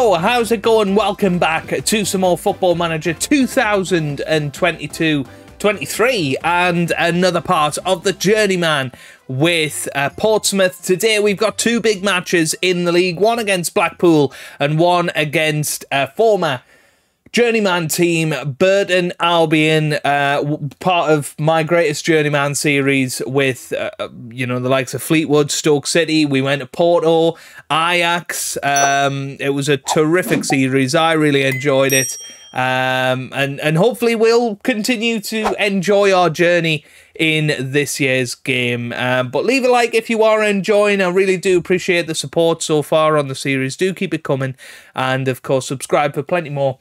Yo, how's it going? Welcome back to some more Football Manager 2022-23 and another part of the Journeyman with Portsmouth. Today we've got two big matches in the league, one against Blackpool and one against former Journeyman team Burton Albion, part of my greatest Journeyman series with, you know, the likes of Fleetwood, Stoke City. We went to Porto, Ajax. It was a terrific series. I really enjoyed it. And hopefully we'll continue to enjoy our journey in this year's game. But leave a like if you are enjoying. I really do appreciate the support so far on the series. Do keep it coming. And, of course, subscribe for plenty more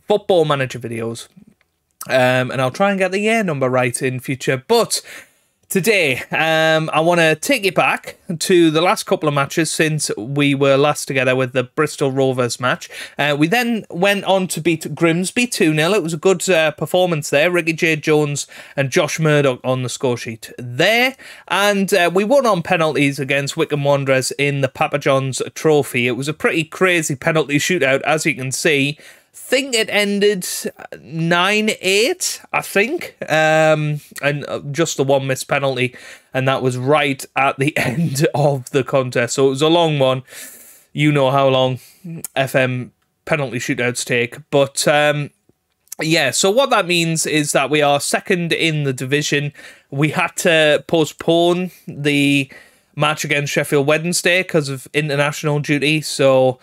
Football Manager videos, and I'll try and get the year number right in future. But today I want to take you back to the last couple of matches since we were last together with the Bristol Rovers match. We then went on to beat Grimsby 2-0. It was a good performance there. Ricky J. Jones and Josh Murdoch on the score sheet there. And we won on penalties against Wycombe Wanderers in the Papa John's Trophy. It was a pretty crazy penalty shootout, as you can see. I think it ended 9-8, I think, and just the one missed penalty, and that was right at the end of the contest. So it was a long one. You know how long FM penalty shootouts take. But yeah, so what that means is that we are second in the division. We had to postpone the match against Sheffield Wednesday because of international duty, so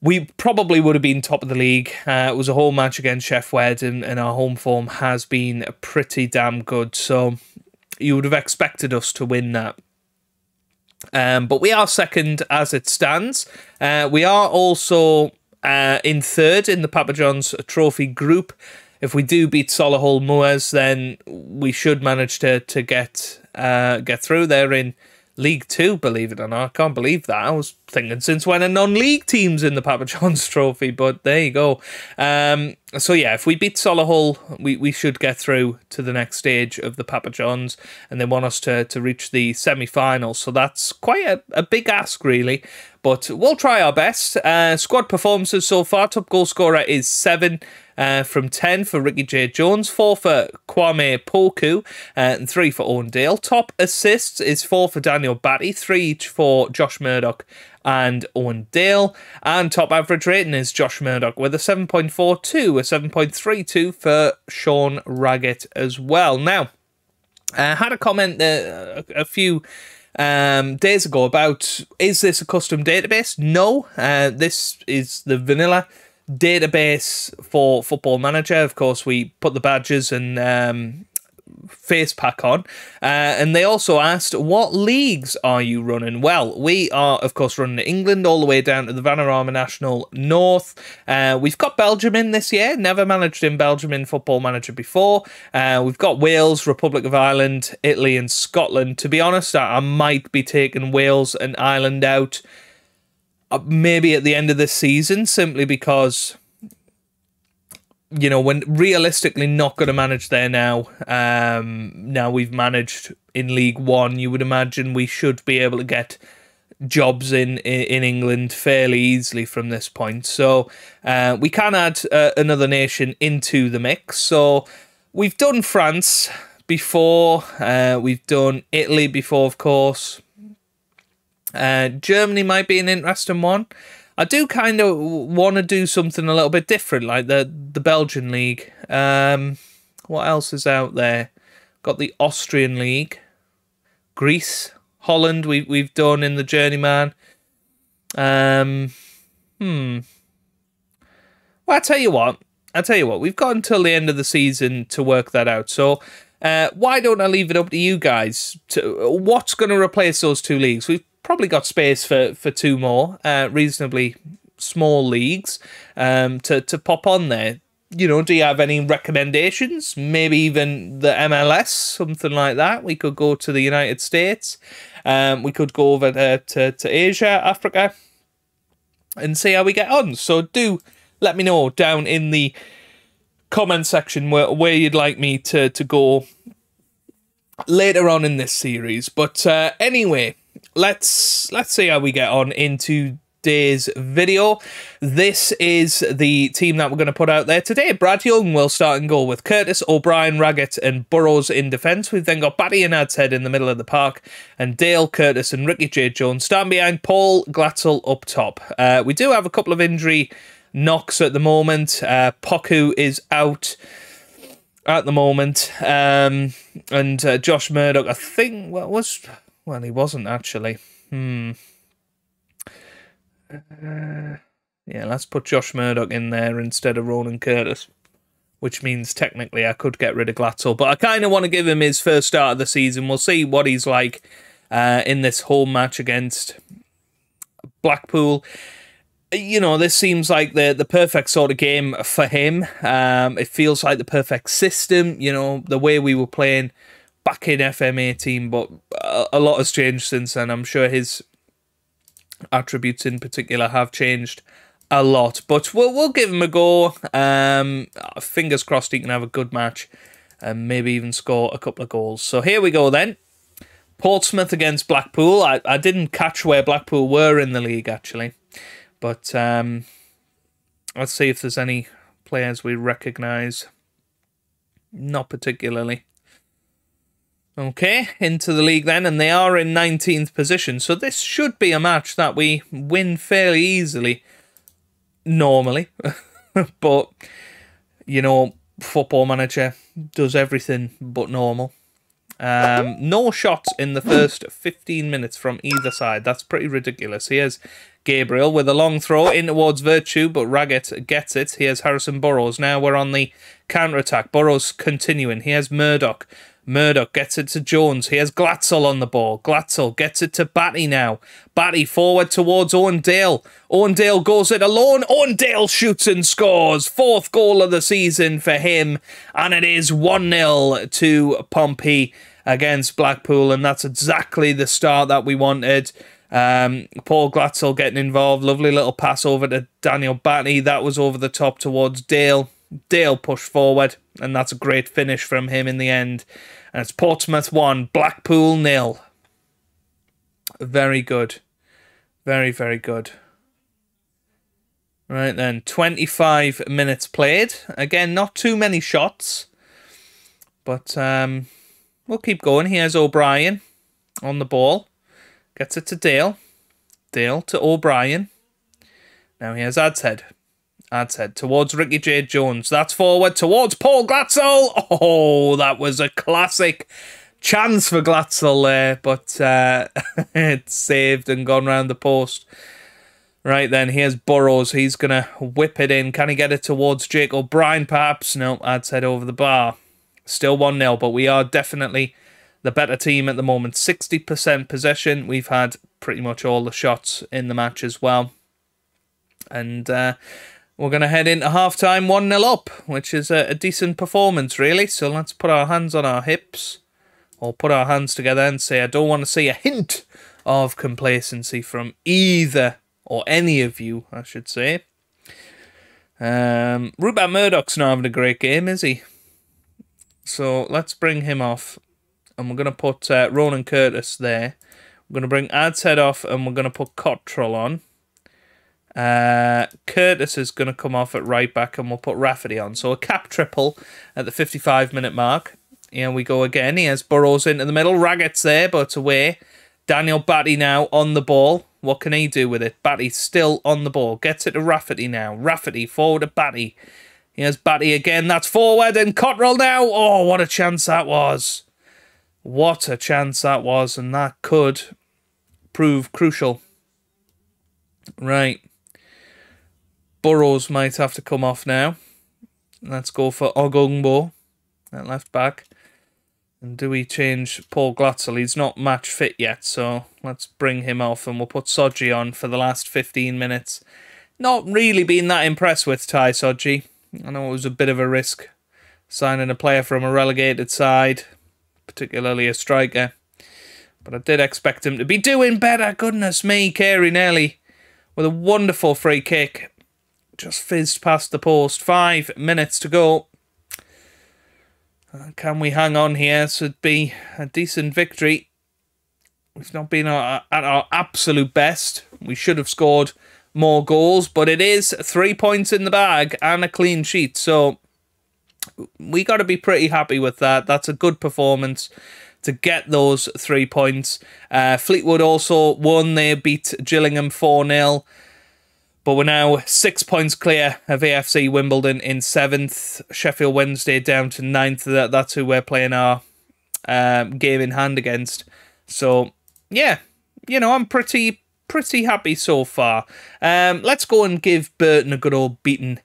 we probably would have been top of the league. It was a home match against Sheff Wed, and our home form has been pretty damn good. So you would have expected us to win that. But we are second as it stands. We are also in third in the Papa John's Trophy group. If we do beat Solihull Moors, then we should manage to get through there in League 2, believe it or not. I can't believe that. I was thinking, since when are non-league teams in the Papa John's Trophy? But there you go. So yeah, if we beat Solihull, we should get through to the next stage of the Papa John's, and they want us to reach the semi-final. So that's quite a big ask, really. But we'll try our best. Squad performances so far. Top goal scorer is 7 from 10 for Ricky J. Jones, 4 for Kwame Poku, and 3 for Owen Dale. Top assists is 4 for Daniel Batty, 3 each for Josh Murdoch and Owen Dale. And top average rating is Josh Murdoch with a 7.42, a 7.32 for Sean Raggett as well. Now, I had a comment a few days ago about, is this a custom database? No, this is the vanilla database for Football Manager. Of course, we put the badges and face pack on, and they also asked, what leagues are you running? Well, we are, of course, running England all the way down to the Vanarama National North. We've got Belgium in this year. Never managed in Belgium in Football Manager before. We've got Wales, Republic of Ireland, Italy and Scotland. To be honest, I might be taking Wales and Ireland out maybe at the end of this season, simply because, you know, when realistically not going to manage there now. Now we've managed in League One, you would imagine we should be able to get jobs in England fairly easily from this point. So we can add another nation into the mix. So we've done France before. We've done Italy before, of course. Germany might be an interesting one. I do kind of want to do something a little bit different, like the Belgian league. What else is out there? Got the Austrian league, Greece, Holland. We've done in the Journeyman. Well, I tell you what. We've got until the end of the season to work that out. So why don't I leave it up to you guys? What's going to replace those two leagues? We've probably got space for 2 more reasonably small leagues to pop on there. You know, do you have any recommendations? Maybe even the MLS, something like that. We could go to the United States. We could go over to Asia, Africa, and see how we get on. So do let me know down in the comment section where you'd like me to go later on in this series. But anyway, let's see how we get on into today's video. This is the team that we're going to put out there today. Brad Young will start and goal with Curtis, O'Brien, Raggett and Burrows in defence. We've then got Batty and Adshead in the middle of the park, and Dale, Curtis and Ricky J. Jones starting behind, Paul Glatzel up top. We do have a couple of injury knocks at the moment. Poku is out at the moment, and Josh Murdoch, I think, well, he wasn't actually. Yeah, let's put Josh Murdoch in there instead of Ronan Curtis, which means technically I could get rid of Glatzel, but I kind of want to give him his first start of the season. We'll see what he's like in this home match against Blackpool. You know, this seems like the perfect sort of game for him. It feels like the perfect system, you know, the way we were playing back in FM18, but a lot has changed since then. I'm sure his attributes in particular have changed a lot, but we'll give him a go. Fingers crossed he can have a good match and maybe even score a couple of goals. So here we go then. Portsmouth against Blackpool. I didn't catch where Blackpool were in the league, actually. But let's see if there's any players we recognise. Not particularly. Okay, into the league then, and they are in 19th position. So this should be a match that we win fairly easily, normally. But, you know, Football Manager does everything but normal. No shots in the first 15 minutes from either side. That's pretty ridiculous. Here's Gabriel with a long throw in towards Virtue, but Raggett gets it. Here's Harrison Burrows. Now we're on the counter-attack. Burrows continuing. Here's Murdoch. Murdoch gets it to Jones. Here's Glatzel on the ball. Glatzel gets it to Batty now. Batty forward towards Owen Dale. Owen Dale goes it alone. Owen Dale shoots and scores. 4th goal of the season for him. And it is 1-0 to Pompey against Blackpool. And that's exactly the start that we wanted. Paul Glatzel getting involved. Lovely little pass over to Daniel Batty. That was over the top towards Dale. Dale pushed forward, and that's a great finish from him in the end. And it's Portsmouth 1, Blackpool 0. Very good. Very, very good. Right then, 25 minutes played. Again, not too many shots. But we'll keep going. Here's O'Brien on the ball. Gets it to Dale. Dale to O'Brien. Now here's Adshead. Adshead towards Ricky J. Jones. That's forward towards Paul Glatzel. Oh, that was a classic chance for Glatzel there, but it's saved and gone round the post. Right then, here's Burrows. He's going to whip it in. Can he get it towards Jake O'Brien, perhaps? No, Adshead over the bar. Still 1-0, but we are definitely the better team at the moment. 60% possession. We've had pretty much all the shots in the match as well. And we're going to head into half-time 1-0 up, which is a decent performance, really. So let's put our hands on our hips, or put our hands together and say, I don't want to see a hint of complacency from either, or any of you, I should say. Rupert Murdoch's not having a great game, is he? So let's bring him off. And we're going to put Ronan Curtis there. We're going to bring Adshead off, and we're going to put Cottrell on. Curtis is going to come off at right back, and we'll put Rafferty on. So a cap triple at the 55-minute mark. Here we go again. He has Burrows into the middle. Raggett's there, but away. Daniel Batty now on the ball. What can he do with it? Batty still on the ball. Gets it to Rafferty now. Rafferty forward to Batty. Here's Batty again. That's forward, and Cottrell now. Oh, what a chance that was. What a chance that was, and that could prove crucial. Right. Burrows might have to come off now. Let's go for Ogungbo at left back. And do we change Paul Glatzel? He's not match fit yet, so let's bring him off, and we'll put Sodji on for the last 15 minutes. Not really been that impressed with Ty Sodji. I know it was a bit of a risk signing a player from a relegated side, particularly a striker. But I did expect him to be doing better. Goodness me, Carey Nelly with a wonderful free kick. Just fizzed past the post. 5 minutes to go. Can we hang on here? So it'd be a decent victory. We've not been at our absolute best. We should have scored more goals, but it is 3 points in the bag and a clean sheet. So we got to be pretty happy with that. That's a good performance to get those 3 points. Fleetwood also won. They beat Gillingham 4-0. But we're now 6 points clear of AFC Wimbledon in 7th. Sheffield Wednesday down to 9th. That's who we're playing our game in hand against. So, yeah, you know, I'm pretty happy so far. Let's go and give Burton a good old beating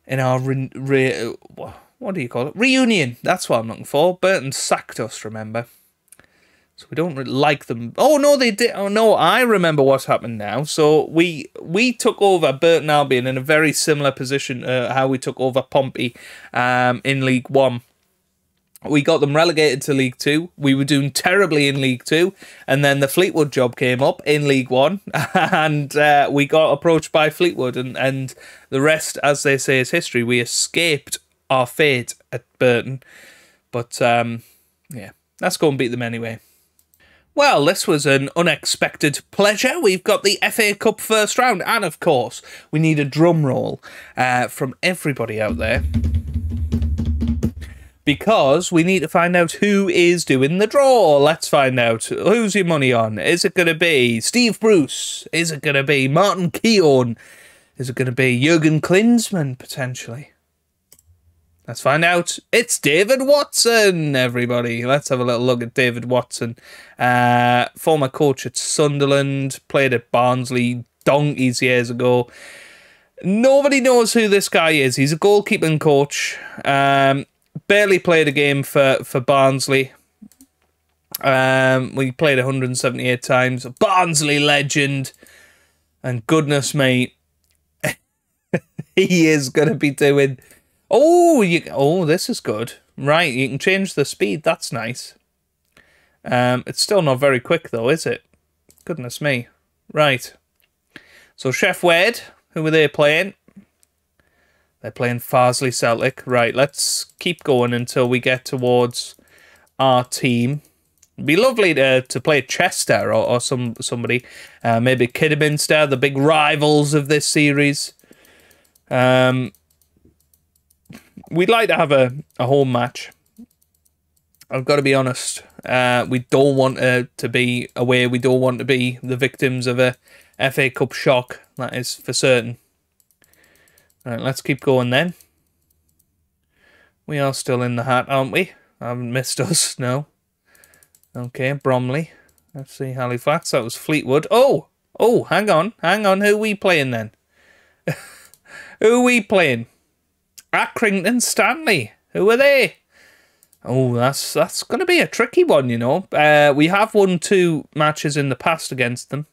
in our what do you call it? Reunion. That's what I'm looking for. Burton sacked us, remember? So we don't really like them. Oh, no, they did. Oh, no, I remember what's happened now. So we took over Burton Albion in a very similar position how we took over Pompey in League One. We got them relegated to League Two. We were doing terribly in League Two. And then the Fleetwood job came up in League One. And we got approached by Fleetwood. And the rest, as they say, is history. We escaped our fate at Burton. But, yeah, let's go and beat them anyway. Well, this was an unexpected pleasure. We've got the FA Cup first round. And, of course, we need a drum roll from everybody out there. Because we need to find out who is doing the draw. Let's find out. Who's your money on? Is it going to be Steve Bruce? Is it going to be Martin Keown? Is it going to be Jurgen Klinsmann, potentially? Let's find out. It's David Watson, everybody. Let's have a little look at David Watson. Former coach at Sunderland, played at Barnsley donkeys years ago. Nobody knows who this guy is. He's a goalkeeping coach. Barely played a game for Barnsley. We played 178 times. Barnsley legend. And goodness me, he is going to be doing... Oh, this is good. Right, you can change the speed. That's nice. It's still not very quick, though, is it? Goodness me. Right. So, Chef Wed, who are they playing? They're playing Farsley Celtic. Right, let's keep going until we get towards our team. It'd be lovely to play Chester or somebody. Maybe Kidderminster, the big rivals of this series. We'd like to have a home match. I've got to be honest. We don't want to be away. We don't want to be the victims of a FA Cup shock. That is for certain. Right, let's keep going then. We are still in the hat, aren't we? Haven't missed us, no. Okay, Bromley. Let's see, Halifax. That was Fleetwood. Oh, hang on. Who are we playing then? Who are we playing? Accrington Stanley. Who are they? Oh, that's going to be a tricky one, you know. We have won 2 matches in the past against them.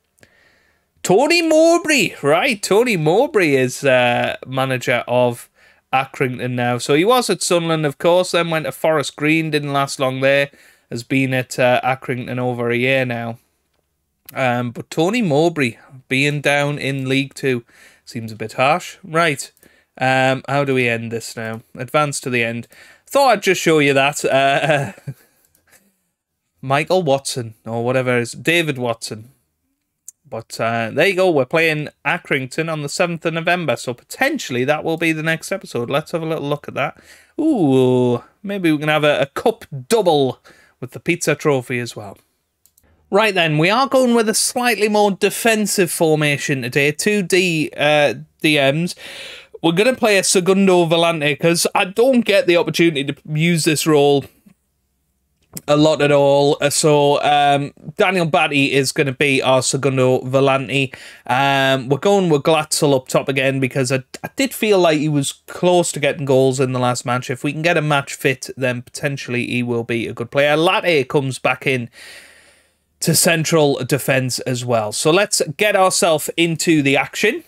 Tony Mowbray, right. Tony Mowbray is manager of Accrington now. So he was at Sunderland, of course, then went to Forest Green, didn't last long there. Has been at Accrington over a year now. But Tony Mowbray being down in League 2 seems a bit harsh. Right. How do we end this now? Advance to the end. Thought I'd just show you that. Michael Watson, or whatever it is. David Watson. But there you go. We're playing Accrington on the 7th of November. So potentially that will be the next episode. Let's have a little look at that. Ooh, maybe we can have a cup double with the pizza trophy as well. Right then, we are going with a slightly more defensive formation today. 2 DMs. We're going to play a Segundo Volante because I don't get the opportunity to use this role a lot at all. So Daniel Batty is going to be our Segundo Volante. We're going with Glatzel up top again because I did feel like he was close to getting goals in the last match. If we can get a match fit, then potentially he will be a good player. Latte comes back in to central defence as well. So let's get ourselves into the action.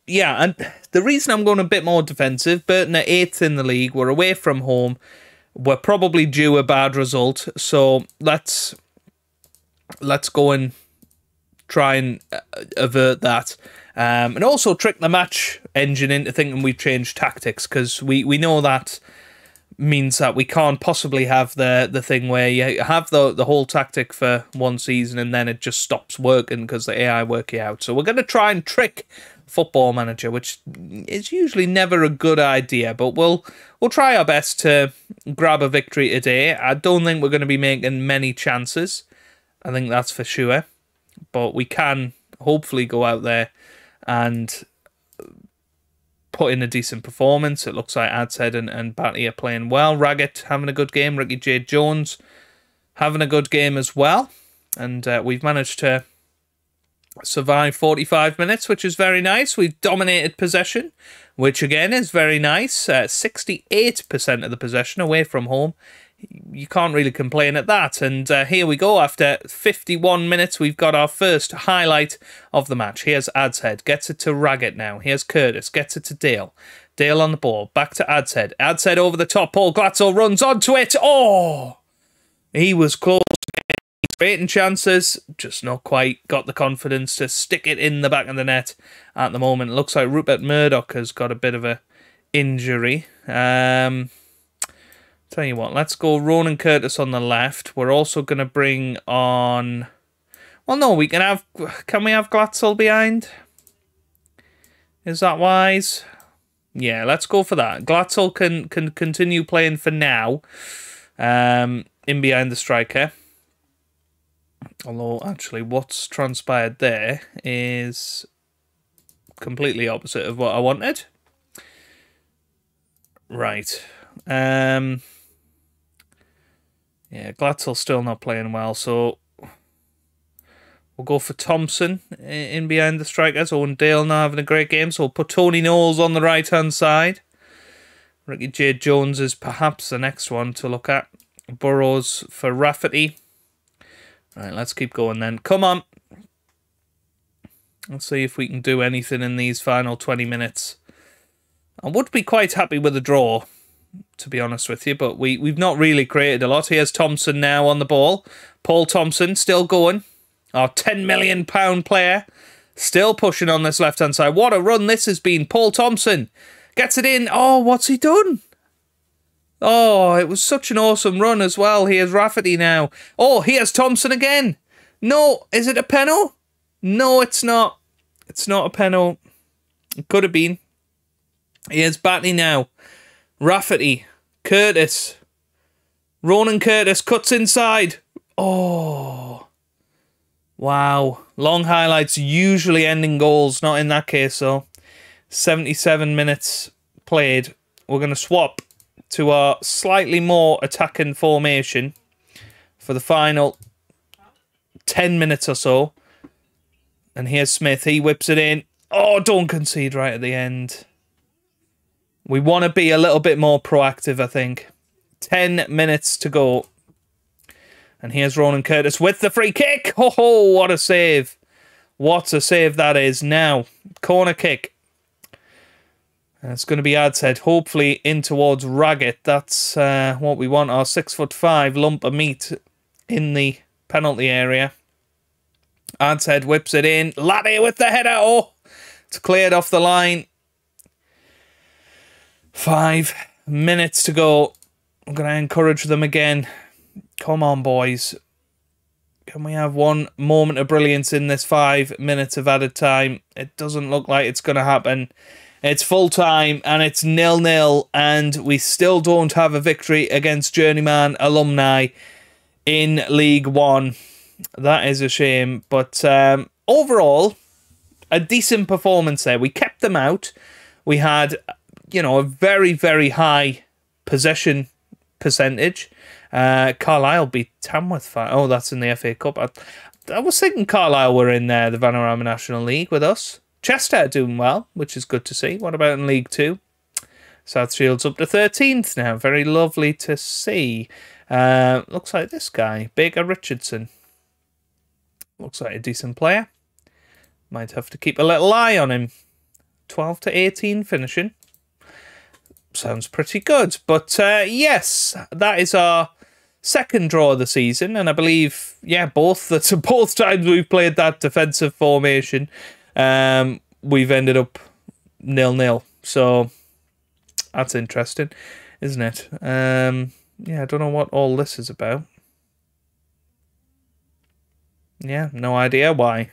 Yeah, and the reason I'm going a bit more defensive, Burton are 8th in the league. We're away from home. We're probably due a bad result. So let's go and try and avert that. And also trick the match engine into thinking we've changed tactics, because we know that means that we can't possibly have the thing where you have the whole tactic for one season and then it just stops working because the AI work you out. So we're going to try and trick Football Manager, which is usually never a good idea, but we'll try our best to grab a victory today. I don't think we're going to be making many chances. I think that's for sure. But we can hopefully go out there and put in a decent performance. It looks like Adshead and Batty are playing well. Raggett having a good game. Ricky J. Jones having a good game as well. And we've managed to survive 45 minutes, which is very nice. We've dominated possession, which again is very nice. 68% of the possession away from home. You can't really complain at that. And here we go. After 51 minutes, we've got our first highlight of the match. Here's Adshead. Gets it to Raggett now. Here's Curtis. Gets it to Dale. Dale on the ball. Back to Adshead. Adshead over the top. Paul Glatzel runs onto it. Oh! He was close. Creating chances. Just not quite got the confidence to stick it in the back of the net at the moment. It looks like Rupert Murdoch has got a bit of a injury. Tell you what, let's go Ronan Curtis on the left. We're also going to bring on... Well, no, we can have... Can we have Glatzel behind? Is that wise? Yeah, let's go for that. Glatzel can continue playing for now. In behind the striker. Although, actually, what's transpired there is completely opposite of what I wanted. Right. Yeah, Glatzel's still not playing well, so we'll go for Thompson in behind the strikers. Owen Dale now having a great game, so we'll put Tony Knowles on the right-hand side. Ricky J. Jones is perhaps the next one to look at. Burrows for Rafferty. Right, let's keep going then. Come on. Let's see if we can do anything in these final 20 minutes. I would be quite happy with a draw, to be honest with you, but we've not really created a lot. Here's Thompson now on the ball. Paul Thompson still going. Our £10 million player still pushing on this left-hand side. What a run this has been. Paul Thompson gets it in. Oh, what's he done? Oh, it was such an awesome run as well. Here's Rafferty now. Oh, here's Thompson again. No, is it a penalty? No, it's not. It's not a penalty. It could have been. Here's Batty now. Rafferty. Curtis. Ronan Curtis cuts inside. Oh. Wow. Long highlights usually ending goals. Not in that case, though. 77 minutes played. We're going to swap to our slightly more attacking formation for the final 10 minutes or so. And here's Smith. He whips it in. Oh, don't concede right at the end. We want to be a little bit more proactive, I think. 10 minutes to go. And here's Ronan Curtis with the free kick. Oh, what a save. What a save that is. Now, corner kick. And it's going to be Adshead, hopefully in towards Raggett. That's what we want. Our 6'5" lump of meat in the penalty area. Adshead whips it in. Laddie with the header. Oh, it's cleared off the line. 5 minutes to go. I'm going to encourage them again. Come on, boys. Can we have one moment of brilliance in this 5 minutes of added time? It doesn't look like it's going to happen. It's full time and it's 0-0 and we still don't have a victory against Journeyman Alumni in League One. That is a shame. But overall, a decent performance there. We kept them out. We had, you know, a very, very high possession percentage. Carlisle beat Tamworth. Oh, that's in the FA Cup. I was thinking Carlisle were in the Vanarama National League with us. Chester are doing well, which is good to see. What about in League 2? South Shields up to 13th now. Very lovely to see. Looks like this guy, Baker Richardson. Looks like a decent player. Might have to keep a little eye on him. 12 to 18 finishing. Sounds pretty good. But yes, that is our second draw of the season. And I believe, yeah, both times we've played that defensive formation, we've ended up 0-0. So That's interesting, isn't it? Yeah, I don't know what all this is about. Yeah, no idea why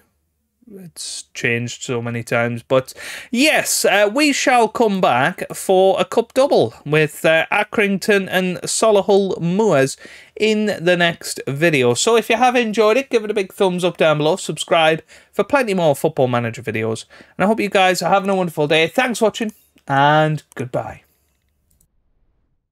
it's changed so many times. But yes, we shall come back for a cup double with Accrington and Solihull Moors in the next video. So if you have enjoyed it, give it a big thumbs up down below. Subscribe for plenty more Football Manager videos. And I hope you guys are having a wonderful day. Thanks for watching, and goodbye.